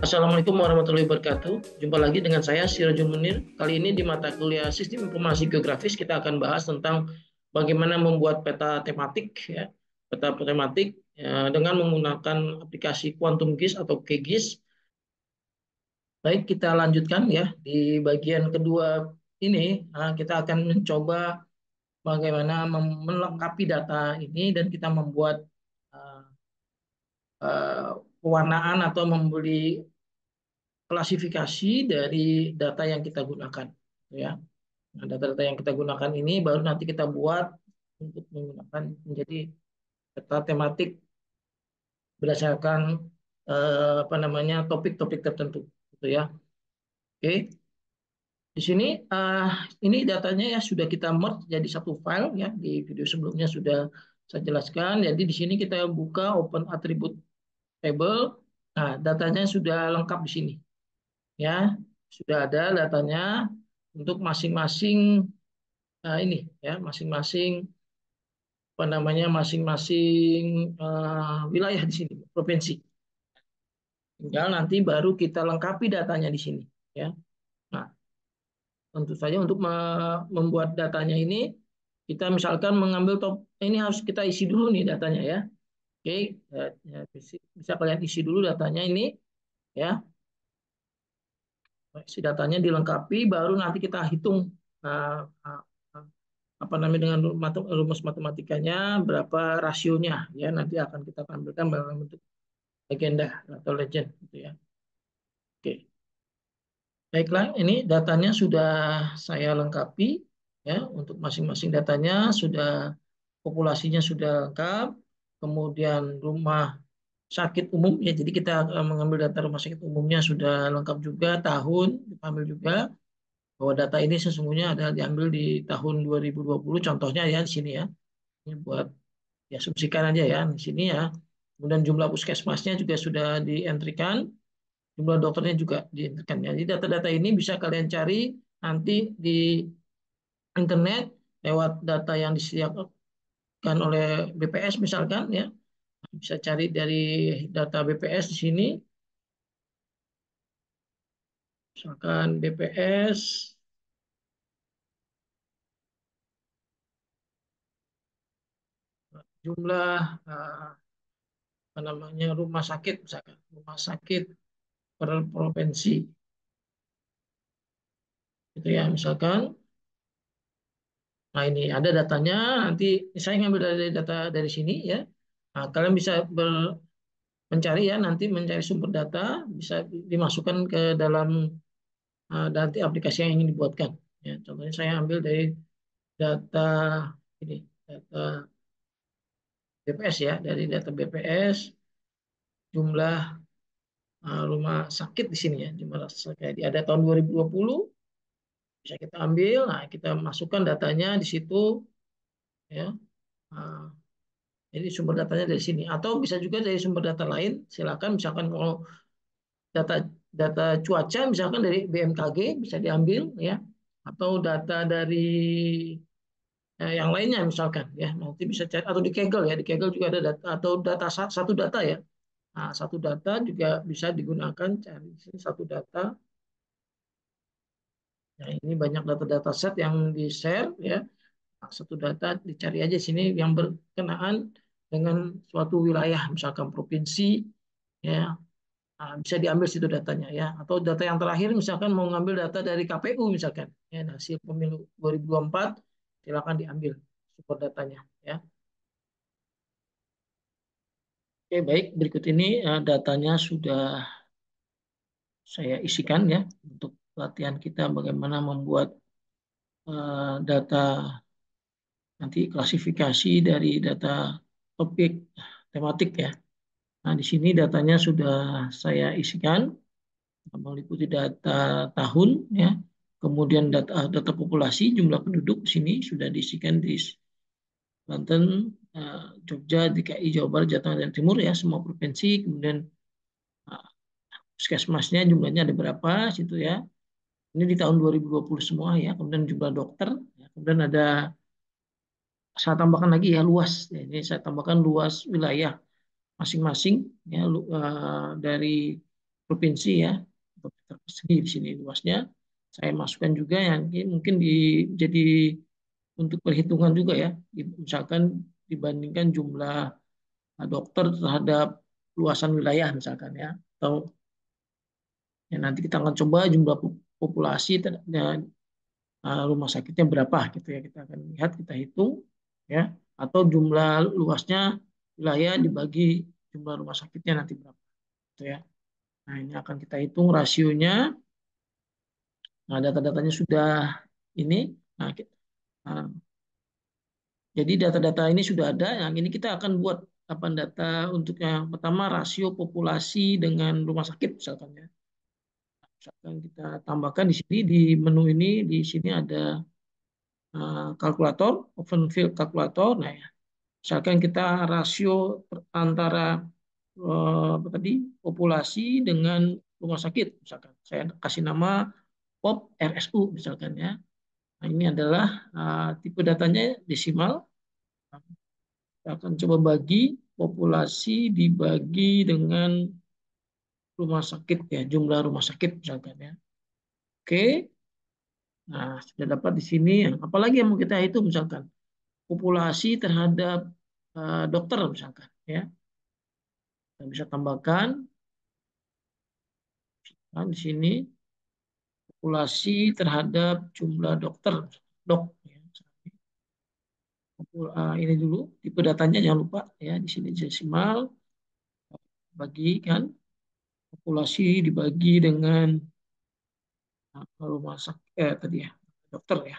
Assalamualaikum warahmatullahi wabarakatuh. Jumpa lagi dengan saya Sirajul Munir. Kali ini di mata kuliah Sistem Informasi Geografis kita akan bahas tentang bagaimana membuat peta tematik ya. Peta tematik dengan menggunakan aplikasi Quantum GIS atau QGIS. Baik, kita lanjutkan ya di bagian kedua ini. Kita akan mencoba bagaimana melengkapi data ini dan kita membuat uh, pewarnaan atau memberi klasifikasi dari data yang kita gunakan, ya. Nah, data-data yang kita gunakan ini baru nanti kita buat untuk menggunakan menjadi data tematik berdasarkan apa namanya topik-topik tertentu, gitu ya. Oke, di sini ini datanya ya sudah kita merge jadi satu file ya. Di video sebelumnya sudah saya jelaskan. Jadi di sini kita buka open attribute table. Nah, datanya sudah lengkap di sini. Ya, sudah ada datanya untuk masing-masing ini ya, masing-masing apa namanya masing-masing wilayah di sini, provinsi. Tinggal nanti baru kita lengkapi datanya di sini ya. Nah, tentu saja untuk membuat datanya ini kita misalkan mengambil top ini harus kita isi dulu nih datanya ya. Oke, ya, bisa kalian isi dulu datanya ini ya. Si datanya dilengkapi baru nanti kita hitung uh, uh, apa namanya dengan rumus matematikanya berapa rasionya ya nanti akan kita tampilkan dalam bentuk legenda atau legend gitu ya. Oke. Baiklah, ini datanya sudah saya lengkapi ya untuk masing-masing datanya sudah populasinya sudah lengkap, kemudian rumah sakit umum ya jadi kita mengambil data rumah sakit umumnya sudah lengkap juga tahun kita ambil juga bahwa data ini sesungguhnya ada diambil di tahun 2020 contohnya ya di sini ya. Ini buat ya asumsikan aja ya di sini ya. Kemudian jumlah puskesmasnya juga sudah dientrikan, jumlah dokternya juga dientrikan ya. Jadi data-data ini bisa kalian cari nanti di internet lewat data yang disediakan oleh BPS misalkan ya. Bisa cari dari data BPS di sini. Misalkan BPS jumlah apa namanya rumah sakit misalkan rumah sakit per provinsi itu ya misalkan. Nah, ini ada datanya. Nanti saya ngambil dari data dari sini ya. Nah, kalian bisa mencari ya, nanti mencari sumber data bisa dimasukkan ke dalam nanti aplikasi yang ingin dibuatkan. Ya, contohnya saya ambil dari data ini, data BPS ya, dari data BPS jumlah rumah sakit di sini ya, jumlah sakit. Ada tahun 2020 bisa kita ambil. Nah, kita masukkan datanya di situ ya. Nah, jadi sumber datanya dari sini atau bisa juga dari sumber data lain. Silakan misalkan mau data data cuaca misalkan dari BMKG bisa diambil ya atau data dari yang lainnya misalkan ya nanti bisa cari atau di Kaggle ya di Kaggle juga ada data atau data satu data ya. Nah, satu data juga bisa digunakan cari satu data. Nah, ini banyak data-data set yang di-share ya. Nah, satu data dicari aja sini yang berkenaan dengan suatu wilayah misalkan provinsi ya. Nah, bisa diambil situ datanya ya. Atau data yang terakhir misalkan mau ngambil data dari KPU misalkan ya hasil pemilu 2024 silakan diambil sumber datanya ya. Oke, baik berikut ini datanya sudah saya isikan ya untuk pelatihan kita bagaimana membuat data nanti klasifikasi dari data topik tematik ya. Nah, di sini datanya sudah saya isikan meliputi data tahun ya. Kemudian data populasi jumlah penduduk di sini sudah diisikan di Banten, Jogja, DKI, Jawa Barat, Jawa Tengah dan Timur ya semua provinsi. Kemudian uh, puskesmasnya jumlahnya ada berapa situ ya. Ini di tahun 2020 semua ya. Kemudian jumlah dokter. Ya. Kemudian ada saya tambahkan lagi ya luas. Ya, ini saya tambahkan luas wilayah masing-masing ya dari provinsi ya, kilometer persegi di sini luasnya. Saya masukkan juga yang ini mungkin jadi untuk perhitungan juga ya. Misalkan dibandingkan jumlah dokter terhadap luasan wilayah misalkan ya. Atau ya, nanti kita akan coba jumlah populasi dan rumah sakitnya berapa gitu ya. Kita akan lihat, kita hitung ya. Atau jumlah luasnya wilayah dibagi jumlah rumah sakitnya nanti berapa gitu ya. Nah, ini akan kita hitung rasionya. Nah, data-datanya sudah ini. Nah, nah, jadi data-data ini sudah ada. Yang ini kita akan buat apa data untuk yang pertama rasio populasi dengan rumah sakit misalkan ya. Misalkan kita tambahkan di sini di menu ini di sini ada kalkulator, open field kalkulator. Nah, ya. Misalkan kita rasio antara apa tadi populasi dengan rumah sakit misalkan. Saya kasih nama POP RSU misalkan ya. Nah, ini adalah tipe datanya desimal. Kita akan coba bagi populasi dibagi dengan rumah sakit ya, jumlah rumah sakit misalkan ya. Oke, nah sudah dapat di sini. Apalagi yang mau kita hitung misalkan populasi terhadap dokter misalkan ya. Kita bisa tambahkan nah, di sini populasi terhadap jumlah dokter dok. Ya. Ini dulu tipe datanya jangan lupa ya di sini desimal bagikan populasi dibagi dengan rumah sakit tadi ya dokter ya.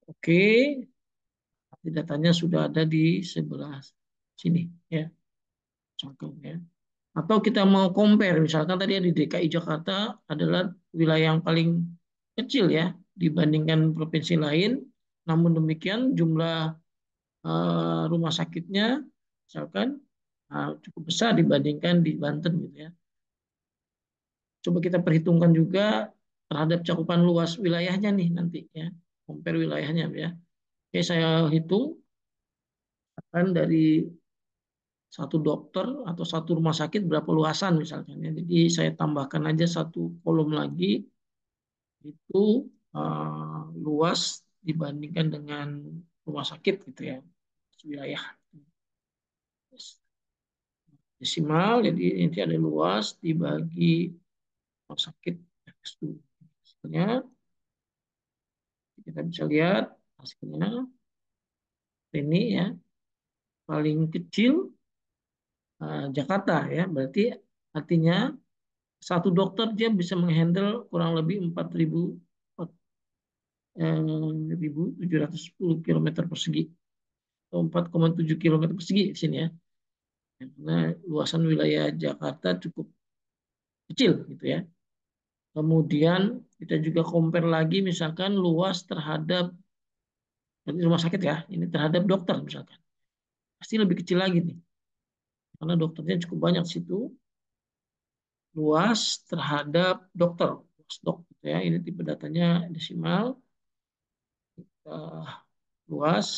Oke, datanya sudah ada di sebelah sini ya contohnya. Atau kita mau compare misalkan tadi di DKI Jakarta adalah wilayah yang paling kecil ya dibandingkan provinsi lain. Namun demikian jumlah rumah sakitnya misalkan cukup besar dibandingkan di Banten gitu ya. Coba kita perhitungkan juga terhadap cakupan luas wilayahnya nih nanti ya. Compare wilayahnya ya. Oke, saya hitung kan dari satu dokter atau satu rumah sakit berapa luasan misalkan ya. Jadi saya tambahkan aja satu kolom lagi itu luas dibandingkan dengan rumah sakit gitu ya wilayah desimal jadi ini ada luas dibagi rumah sakit hasilnya kita bisa lihat hasilnya ini ya paling kecil Jakarta ya berarti artinya satu dokter dia bisa menghandle kurang lebih 4.710 kilometer persegi atau 4,7 kilometer persegi di sini ya. Karena luasan wilayah Jakarta cukup kecil gitu ya. Kemudian kita juga compare lagi misalkan luas terhadap rumah sakit ya, ini terhadap dokter misalkan. Pasti lebih kecil lagi nih. Karena dokternya cukup banyak di situ. Luas terhadap dokter. Luas dok gitu ya. Ini tipe datanya desimal. Luas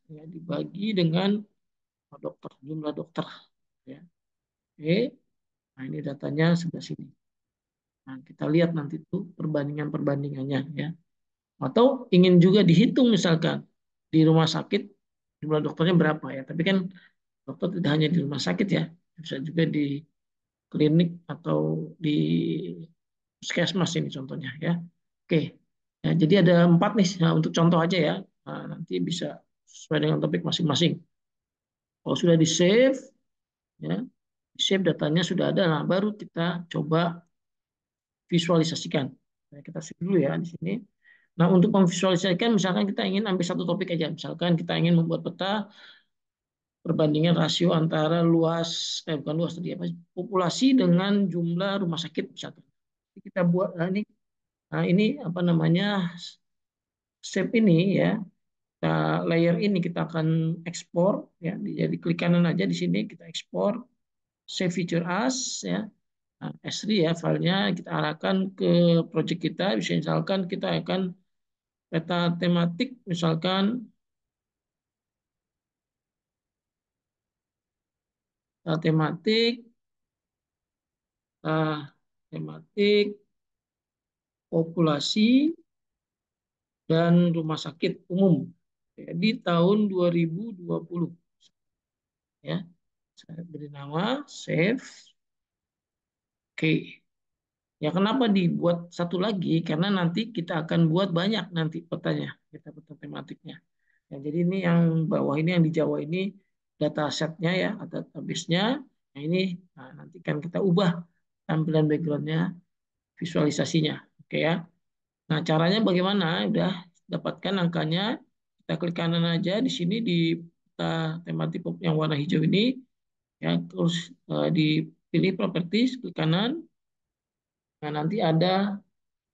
ya, dibagi dengan dokter, jumlah dokter ya. Oke. Nah, ini datanya sebelah sini. Nah, kita lihat nanti tuh perbandingannya ya. Atau ingin juga dihitung misalkan di rumah sakit jumlah dokternya berapa ya. Tapi kan dokter tidak hanya di rumah sakit ya, bisa juga di klinik atau di puskesmas ini contohnya ya. Oke, ya, jadi ada 4 nih nah, untuk contoh aja ya. Nah, nanti bisa sesuai dengan topik masing-masing. Kalau sudah di save, ya, save datanya sudah ada. Nah, baru kita coba visualisasikan. Nah, kita save dulu ya di sini. Nah, untuk memvisualisasikan, misalkan kita ingin ambil satu topik aja. Misalkan kita ingin membuat peta perbandingan rasio antara bukan luas tadi apa, populasi dengan jumlah rumah sakit misalkan. Kita buat, ini apa namanya, shape ini ya, layer ini kita akan ekspor ya. Jadi klik kanan aja di sini, kita ekspor, save feature as ya. Nah, S3 ya filenya kita arahkan ke project kita. Bisa misalkan kita akan peta tematik misalkan tematik eh, tematik populasi dan rumah sakit umum. Di tahun 2020 ya. Saya beri nama Save. Oke. Ya kenapa dibuat satu lagi? Karena nanti kita akan buat banyak nanti petanya, kita peta tematiknya. Ya, jadi ini yang bawah ini yang di Jawa ini data setnya ya, atau database-nya. Nah ini nanti kan kita ubah tampilan background-nya, visualisasinya. Oke ya. Nah caranya bagaimana? Udah dapatkan angkanya, kita klik kanan aja di sini di peta tematik yang warna hijau ini, ya terus dipilih properties, klik kanan. Nah nanti ada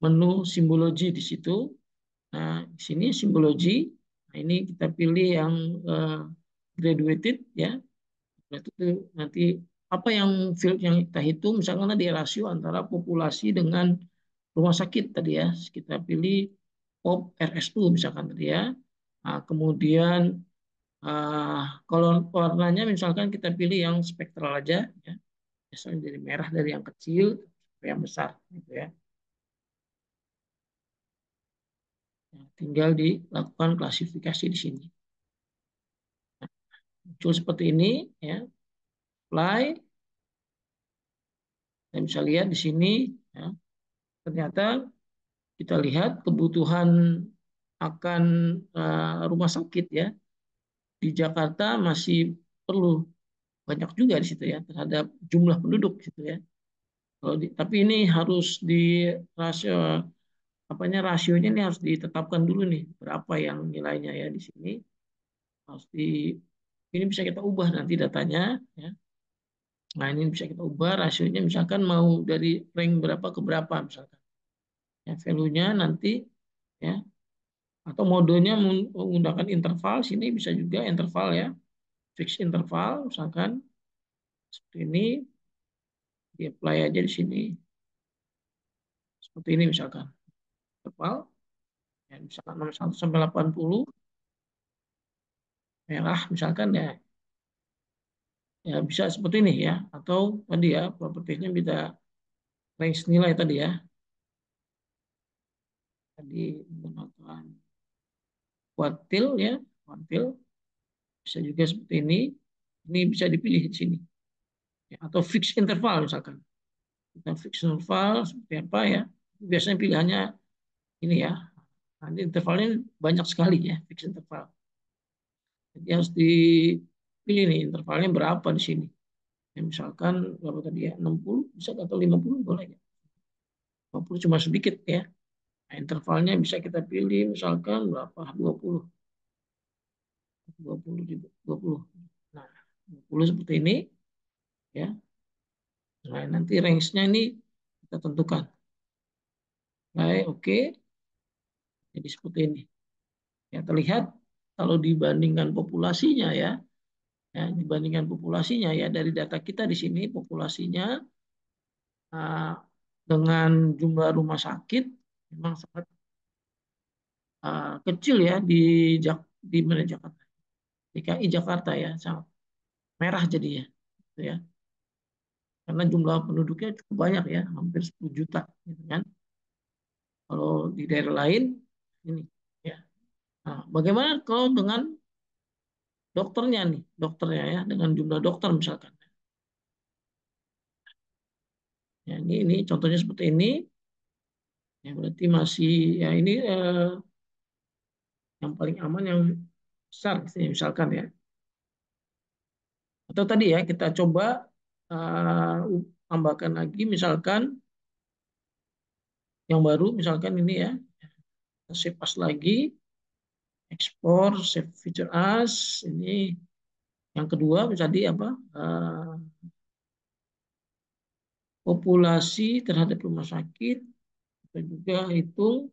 menu simbologi di situ. Nah, di sini simbologi. Nah, ini kita pilih yang eh, graduated ya. Berarti itu nanti apa yang field yang kita hitung, misalkan tadi rasio antara populasi dengan rumah sakit tadi ya. Kita pilih POP RS2 misalkan tadi ya. Nah, kemudian kalau warnanya misalkan kita pilih yang spektral aja ya. Misalnya dari merah dari yang kecil sampai yang besar gitu ya. Nah, tinggal dilakukan klasifikasi di sini. Muncul seperti ini ya, apply. Dan bisa lihat di sini ya, ternyata kita lihat kebutuhan akan rumah sakit ya di Jakarta masih perlu banyak juga di situ ya terhadap jumlah penduduk gitu ya. Tapi ini harus di rasio apanya rasionya ini harus ditetapkan dulu nih berapa yang nilainya ya di sini harus di ini bisa kita ubah nanti datanya ya. Nah, ini bisa kita ubah rasionya misalkan mau dari rank berapa ke berapa misalkan. Ya, value-nya nanti ya atau modenya menggunakan interval sini bisa juga interval ya. Fix interval misalkan seperti ini di apply aja di sini. Seperti ini misalkan. Interval ya misalkan 61 sampai 80 merah misalkan ya. Ya bisa seperti ini ya atau tadi ya propertinya bisa range nilai tadi ya. Tadi menggunakan kuartil ya, kuartil bisa juga seperti ini. Ini bisa dipilih di sini. Ya, atau fixed interval misalkan. Kita fixed interval seperti apa ya. Biasanya pilihannya ini ya. Nanti intervalnya banyak sekali ya, fixed interval. Jadi harus dipilih nih intervalnya berapa di sini. Ya, misalkan berapa tadi ya, 60 bisa atau 50 boleh ya. 50 cuma sedikit ya. Nah, intervalnya bisa kita pilih misalkan berapa? 20. 20 juga. 20. Nah, 20 seperti ini ya. Nah, nanti range-nya ini kita tentukan. Baik, oke. Jadi seperti ini. Ya, terlihat kalau dibandingkan populasinya ya dibandingkan populasinya ya dari data kita di sini populasinya uh, dengan jumlah rumah sakit memang sangat kecil ya di mana Jakarta, DKI Jakarta ya sangat merah jadinya, gitu ya. Karena jumlah penduduknya cukup banyak ya, hampir 10 juta, gitu kan. Kalau di daerah lain ini ya. Nah, bagaimana kalau dengan dokternya nih, dokternya ya, dengan jumlah dokter misalkan. Ya, ini contohnya seperti ini. Ya, berarti masih ya ini yang paling aman yang besar misalkan ya. Atau tadi ya kita coba tambahkan lagi misalkan yang baru misalkan ini ya. Save as lagi, ekspor, save feature as. Ini yang kedua tadi apa? Populasi terhadap rumah sakit dan juga hitung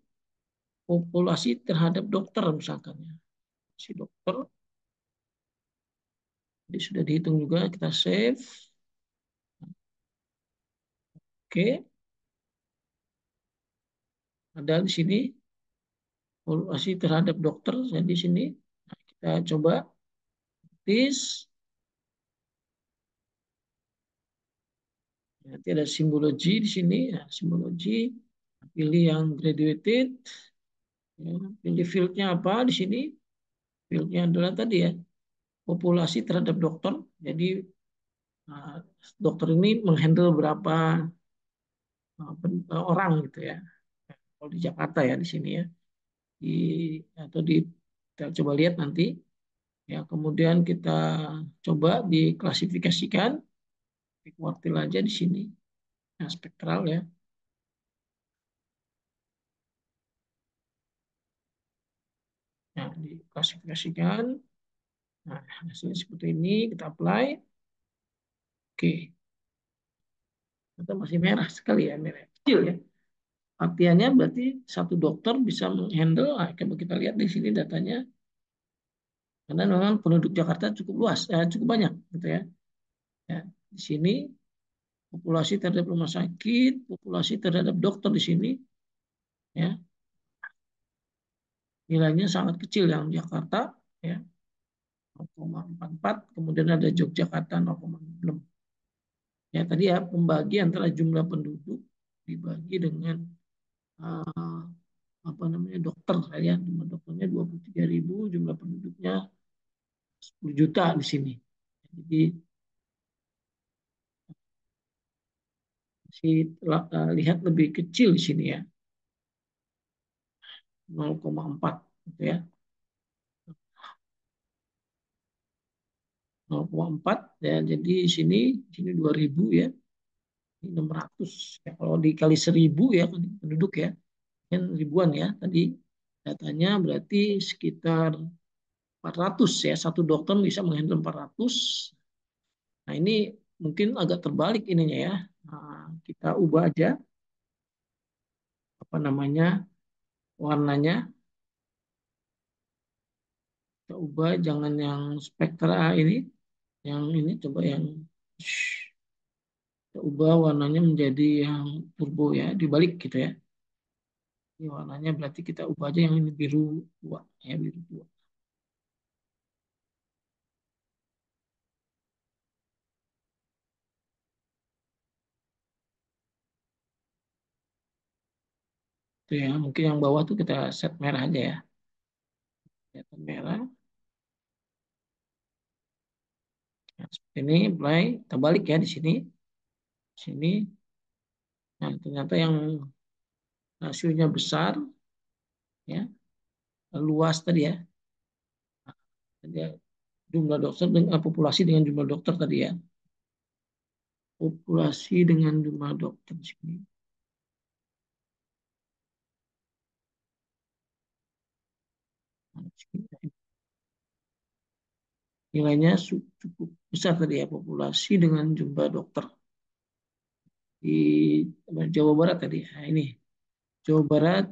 populasi terhadap dokter misalkan ya. Si dokter jadi sudah dihitung juga kita save. Oke, ada di sini populasi terhadap dokter. Jadi di sini nah, kita coba tis Nanti ada simbologi di sini, ya, simbologi. Pilih yang graduated, ya. Pilih fieldnya apa di sini? Fieldnya adalah tadi ya, populasi terhadap dokter. Jadi uh, dokter ini menghandle berapa orang gitu ya. Kalau di Jakarta ya di sini ya, di atau di kita coba lihat nanti ya. Kemudian kita coba diklasifikasikan di kuartil aja di sini, nah, spektral ya. Nah, diklasifikasikan. Nah, hasilnya seperti ini, kita apply. Oke, kita masih merah sekali ya, merah kecil ya. Artinya berarti satu dokter bisa menghandle, nah, coba kita lihat di sini datanya, karena memang penduduk Jakarta cukup luas, cukup banyak gitu ya. Ya, di sini populasi terhadap rumah sakit, populasi terhadap dokter di sini, ya nilainya sangat kecil yang Jakarta, ya 0,44, kemudian ada Yogyakarta 0,6. Ya tadi ya pembagi antara jumlah penduduk dibagi dengan uh, apa namanya dokter ya, jumlah dokternya 23.000, jumlah penduduknya 10 juta di sini. Jadi si lihat lebih kecil di sini ya, 0,4 gitu ya. 0,4 ya, jadi sini 2000 ya, ini 600 ya. Kalau dikali 1000 ya penduduk ya, kan ribuan ya tadi datanya, berarti sekitar 400 ya, satu dokter bisa menghandle 400. Nah ini mungkin agak terbalik ininya ya. Nah, kita ubah aja apa namanya warnanya, kita ubah jangan yang spektra ini, yang ini coba yang kita ubah warnanya menjadi yang turbo ya, dibalik gitu ya. Ini warnanya berarti kita ubah aja yang ini biru tua ya, biru tua. Itu ya, mungkin yang bawah tuh kita set merah aja ya. Kelihatan merah. Nah, seperti ini, mulai kita balik ya di sini. Sini. Nah, ternyata yang hasilnya besar ya, luas tadi ya. Ada jumlah dokter dengan populasi dengan jumlah dokter tadi ya. Populasi dengan jumlah dokter di sini. Nah, nilainya cukup besar tadi ya, populasi dengan jumlah dokter di Jawa Barat tadi. Nah, ini Jawa Barat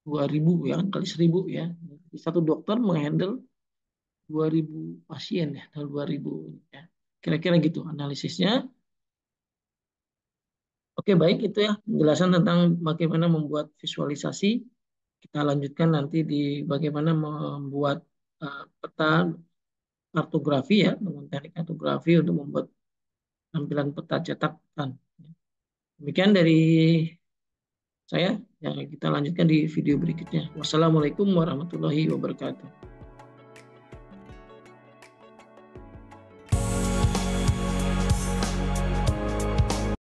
2000 ya kan, kali 1000 ya. Satu dokter menghandle 2000 pasien ya, atau 2000 ya. Kira-kira gitu analisisnya. Oke, baik itu ya penjelasan tentang bagaimana membuat visualisasi. Kita lanjutkan nanti di bagaimana membuat peta kartografi ya, dengan teknik kartografi untuk membuat tampilan peta cetak. Demikian dari saya. Ya, kita lanjutkan di video berikutnya. Wassalamualaikum warahmatullahi wabarakatuh.